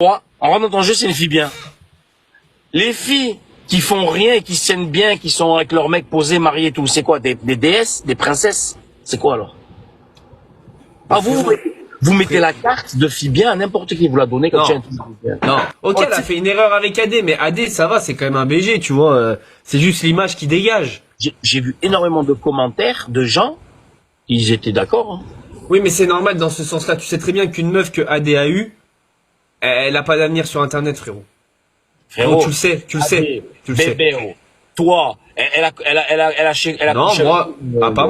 En rentrant dans ton jeu, c'est une fille bien. Les filles qui font rien et qui se tiennent bien, qui sont avec leur mec posé, marié et tout, c'est quoi, des déesses, des princesses? C'est quoi alors? Ah, vous mettez la carte de fille bien à n'importe qui, vous la donnez quand tu as un truc bien. Non. Ok, elle a fait une erreur avec AD, mais AD, ça va, c'est quand même un BG, tu vois. C'est juste l'image qui dégage. J'ai vu énormément de commentaires de gens, ils étaient d'accord. Hein. Oui, mais c'est normal dans ce sens-là. Tu sais très bien qu'une meuf que AD a eue, elle a pas d'avenir sur Internet, frérot. Frérot, tu le sais, tu le sais, tu le sais. bébé, toi, elle a Non, couché moi, avec- pas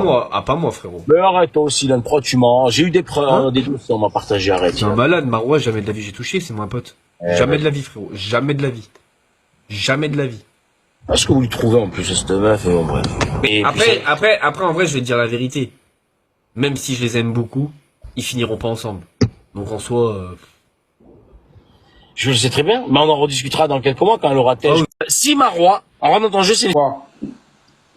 moi, frérot. Mais arrête toi aussi, là, pourquoi tu mens? J'ai eu des preuves, Hein des dossiers, on m'a partagé, arrête. C'est un malade, Marois, jamais de la vie j'ai touché, c'est mon pote. Jamais de la vie, frérot. Jamais de la vie. Jamais de la vie. Est-ce que vous lui trouvez en plus, cette meuf, et bon, bref. Et Après, en vrai, je vais te dire la vérité. Même si je les aime beaucoup, ils finiront pas ensemble. Donc en soi, je le sais très bien, mais on en rediscutera dans quelques mois quand elle aura tête. Ah oui. Si Marois, en rentrant dans ton jeu, c'est une...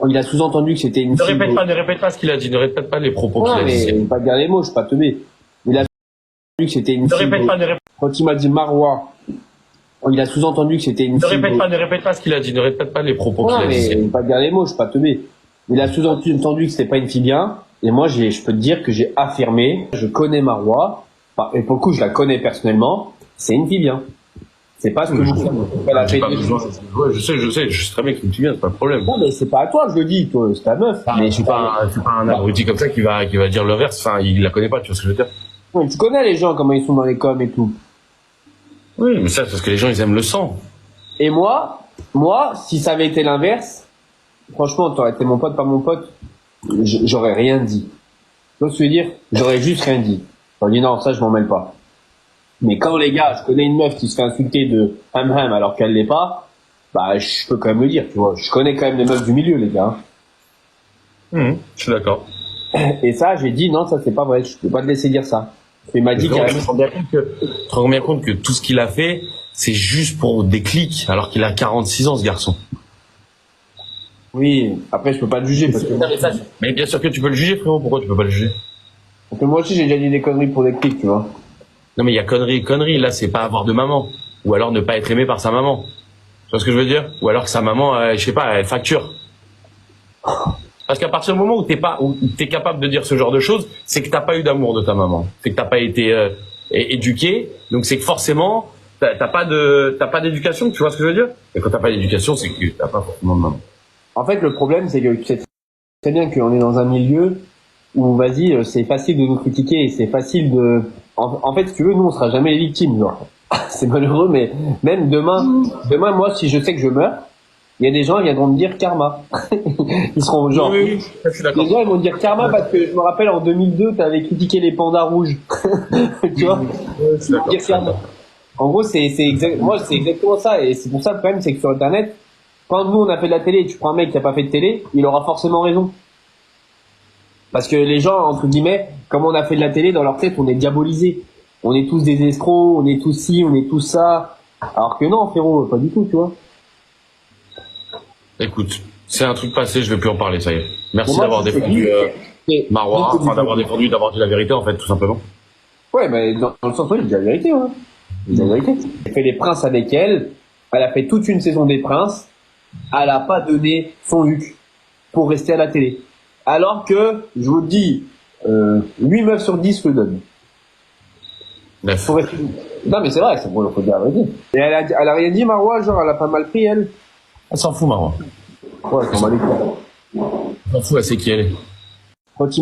Il a sous-entendu que c'était une Ne fille. répète pas ce qu'il a dit, ne répète pas les propos Non, qu'il a mais dit. pas dire les mots, je suis pas teubé. Il a sous-entendu que c'était une Ne fille. répète pas, ne répète Quand il m'a dit Marois, il a sous-entendu que c'était une fille. ne répète pas ce qu'il a dit, ne répète pas les propos qu'il Non, a mais dit. pas dire les mots, je suis pas teubé. Il a sous-entendu que c'était pas une fille bien. Et moi, je peux te dire que j'ai affirmé, je connais Marois. Et pour le coup, je la connais personnellement. C'est une fille bien. C'est pas ce que vous elle a fait. Ouais, je sais très bien que tu viens, c'est pas le problème. Non, mais c'est pas à toi, je le dis, toi, c'est ta meuf. Mais je suis pas un abruti comme ça qui va dire le verse, enfin, il la connaît pas, tu vois ce que je veux dire? Ouais, tu connais les gens, comment ils sont dans les coms et tout. Oui, mais ça, c'est parce que les gens, ils aiment le sang. Et moi, si ça avait été l'inverse, franchement, t'aurais été mon pote, pas mon pote, j'aurais rien dit. Tu vois ce que je veux dire? J'aurais juste rien dit. J'aurais dit non, ça, je m'en mêle pas. Mais quand les gars, je connais une meuf qui se fait insulter de ham alors qu'elle l'est pas, bah, je peux quand même le dire, tu vois. Je connais quand même les meufs du milieu, les gars. Je suis d'accord. Et ça, j'ai dit non, ça c'est pas vrai, je peux pas te laisser dire ça. Il m'a dit Tu te rends bien compte que tout ce qu'il a fait, c'est juste pour des clics, alors qu'il a 46 ans, ce garçon. oui, après je peux pas le juger parce que Mais bien sûr que tu peux le juger, frérot, pourquoi tu peux pas le juger? moi aussi j'ai déjà dit des conneries pour des clics, tu vois. Non, mais il y a conneries, là, c'est pas avoir de maman. Ou alors ne pas être aimé par sa maman. Tu vois ce que je veux dire? Ou alors que sa maman, je sais pas, elle facture. Parce qu'à partir du moment où t'es capable de dire ce genre de choses, c'est que t'as pas eu d'amour de ta maman. C'est que t'as pas été éduqué. Donc c'est que forcément, t'as pas d'éducation, tu vois ce que je veux dire? Et quand t'as pas d'éducation, c'est que t'as pas forcément de maman. En fait, le problème, c'est que tu sais très bien qu'on est dans un milieu où, vas-y, c'est facile de nous critiquer et c'est facile de... En fait, si tu veux, nous, on sera jamais les victimes, genre. C'est malheureux, mais même demain, moi, si je sais que je meurs, il y a des gens, ils viendront me dire karma. Ils seront genre... Oui, je suis d'accord. Les gens, ils vont me dire karma parce que je me rappelle, en 2002, t'avais critiqué les pandas rouges. Tu vois? Je suis d'accord. Dire karma. En gros, moi, c'est exactement ça. Et c'est pour ça, le problème, c'est que sur Internet, quand nous, on a fait de la télé et tu prends un mec qui a pas fait de télé, il aura forcément raison. Parce que les gens, entre guillemets, comme on a fait de la télé, dans leur tête, on est diabolisés. On est tous des escrocs, on est tous ci, on est tous ça. Alors que non, frérot, pas du tout, tu vois. Écoute, c'est un truc passé, je vais plus en parler, ça y est. Merci Pour moi, d'avoir c'est défendu Marois, beaucoup enfin d'avoir défendu, d'avoir dit la vérité, en fait, tout simplement. Ouais, mais dans le sens où il dit la vérité, hein. Il dit la vérité. Elle a fait les princes avec elle. Elle a fait toute une saison des princes. Elle a pas donné son Luc pour rester à la télé. Alors que, je vous le dis, 8 meufs sur 10 le donnent. Bref. Pour rester... Non, mais c'est vrai, c'est bon, il faut dire la vérité. Et elle a rien dit, Marois, genre, elle a pas mal pris, elle. Elle s'en fout, Marois. Ouais, elle s'en bat les couilles. Elle s'en fout, elle sait qui elle est. Quand il